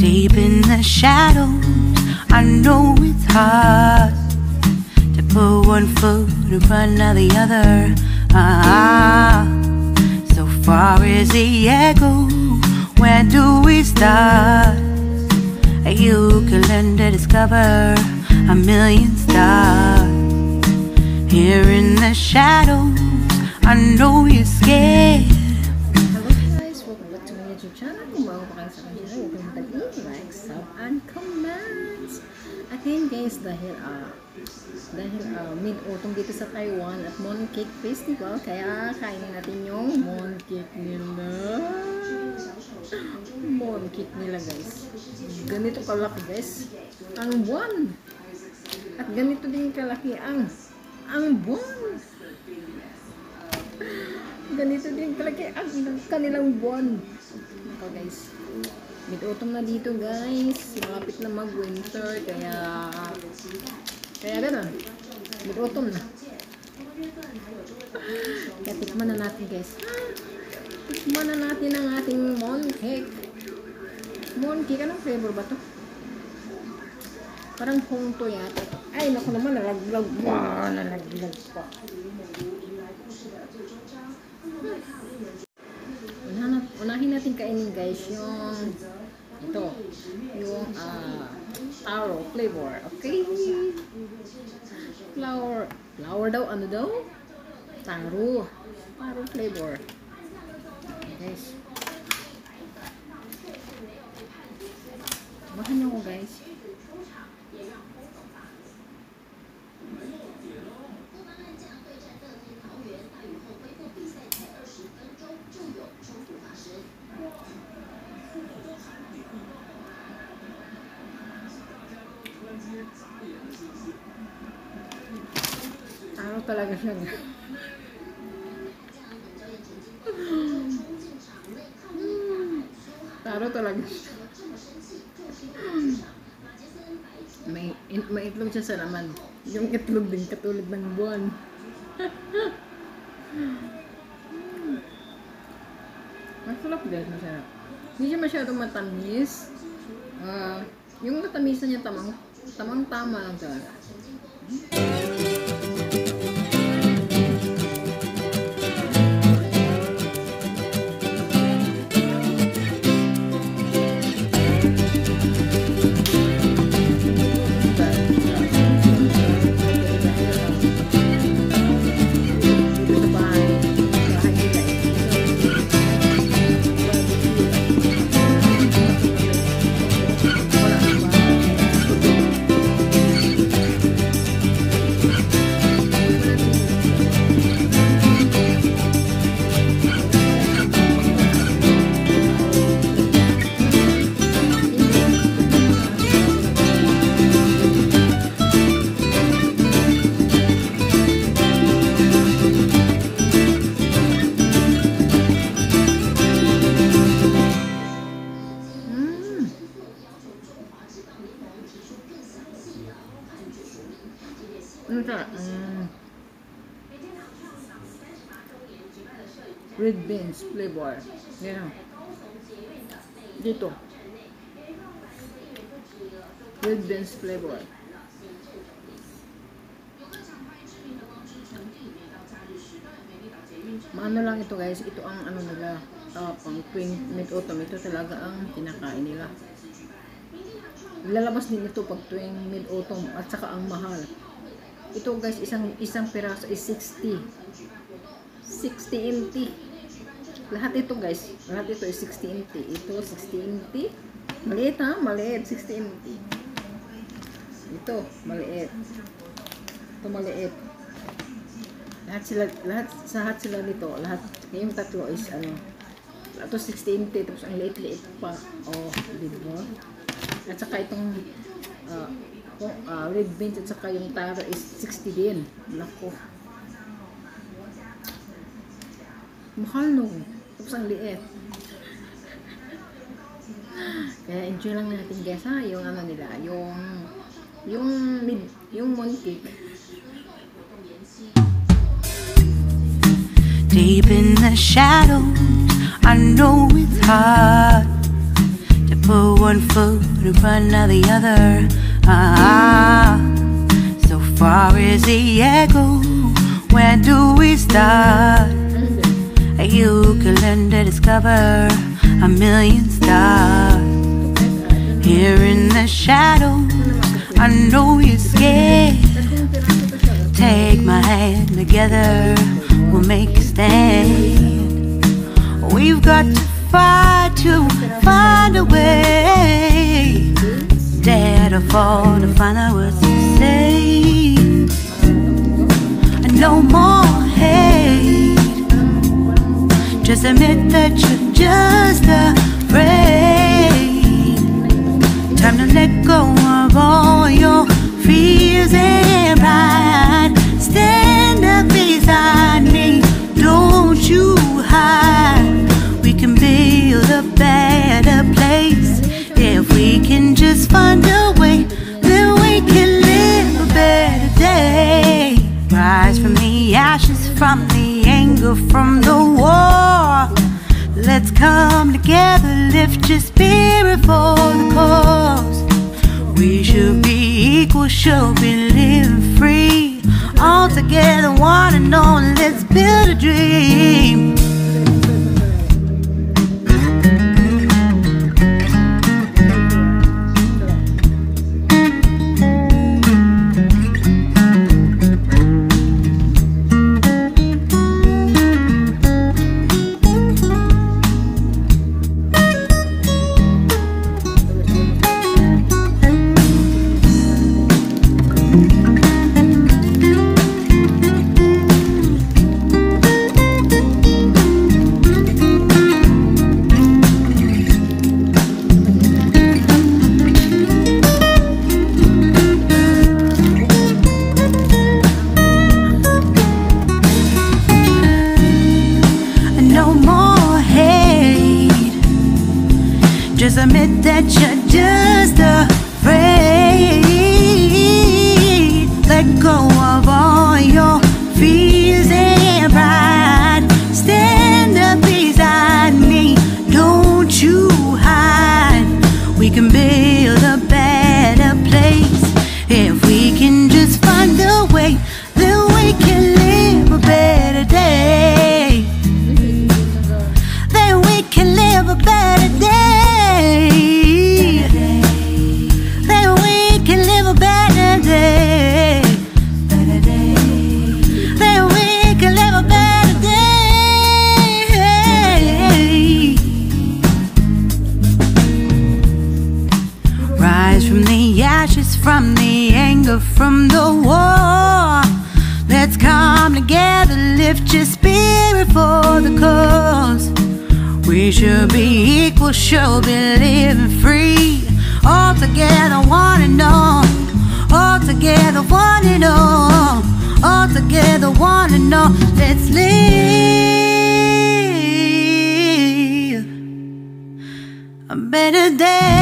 Deep in the shadows, I know it's hard to put one foot in front of the other. So far as the echo, where do we start? You can learn to discover a million stars. Here in the shadows, I know you're scared. Hello guys, welcome back to my YouTube channel. Kung bago pa kayo sa kanila, huwag kayong mag-like, sub, and comments. Again guys, dahil mid-autumn dito sa Taiwan at Mooncake Festival, kaya kainin natin yung mooncake nila. Mooncake nila guys. Ganito kalaki guys ang buwan. At ganito din kalaki ang buwan. Ganito din kalaki ang kanilang buwan. Ito guys, mid-autumn na dito guys, malapit na mag-winter, kaya gano'n, mid-autumn na. Kaya tikman na natin guys, tikman na natin ang ating mooncake. Mooncake, anong flavor ba to? Parang hongto yata. Ay naku naman, nalaglag pa. Unahin natin kainin guys yung taro flavor, okay? Flower daw, ano daw? Taro flavor. Guys, bahan niyo ko guys. Taro talaga siya. Taro talaga siya. May itlog siya sa laman. Yung itlog din katulad ng buwan. Masarap guys, masarap. Hindi siya masyadong matamis. Yung matamis na niya tamang-tama lang talaga. Red beans flavor. Yan. Dito. Red beans flavor. Maano lang ito guys. Ito ang ano nila. Pang tuwing mid-autumn. Ito talaga ang kinakain nila. Lalabas din ito pag tuwing mid-autumn. At saka ang mahal. Ito guys, isang piraso is 60 NT. Lahat ito guys, lahat ito is 60 NT. Ito 60 NT. Maliit ha, maliit, 60 NT. Ito, maliit. Ito maliit. Lahat sila nito, lahat, yung tatlo is ano, ito 60 NT, tapos ang liit-liit pa. Oh, diba? At saka itong red beans at saka yung taro is 60 din. Nako. Mahal no. Tapos ang liit. Kaya enjoy lang natin guys ha. Yung ano nila. Yung mooncake. Deep in the shadows, I know it's hard to put one foot in front of the other. So far as the echo, where do we start? You can learn to discover a million stars. Here in the shadows, I know you're scared. Take my hand, together we'll make a stand. We've got to fight to find a way. Dare to fall to find out what to say. No more hate. Just admit that you're just afraid. Time to let go of all your fears and pride. Stand up beside me, don't you hide. We can build a better place. If we can just find a way, then we can live a better day. Rise from the ashes, from the anger, from the war. Let's come together, lift your spirit for the cause. We should be equal, should be living free. All together, one and all, let's build a dream. Just admit that you're just afraid. Let go of all your fears and pride. Stand up beside me, don't you hide. We can build a better place. If we can just find a way, then we can live a better day. Then we can live a better day. Then we can live a better day. Then we can live a better day. Rise from the ashes, from the anger, from the war. Let's come together, lift your spirit for the cause. We should be equal, should be living free. All together, one and all. All together, one and all. All together, one and all. Let's live a better day.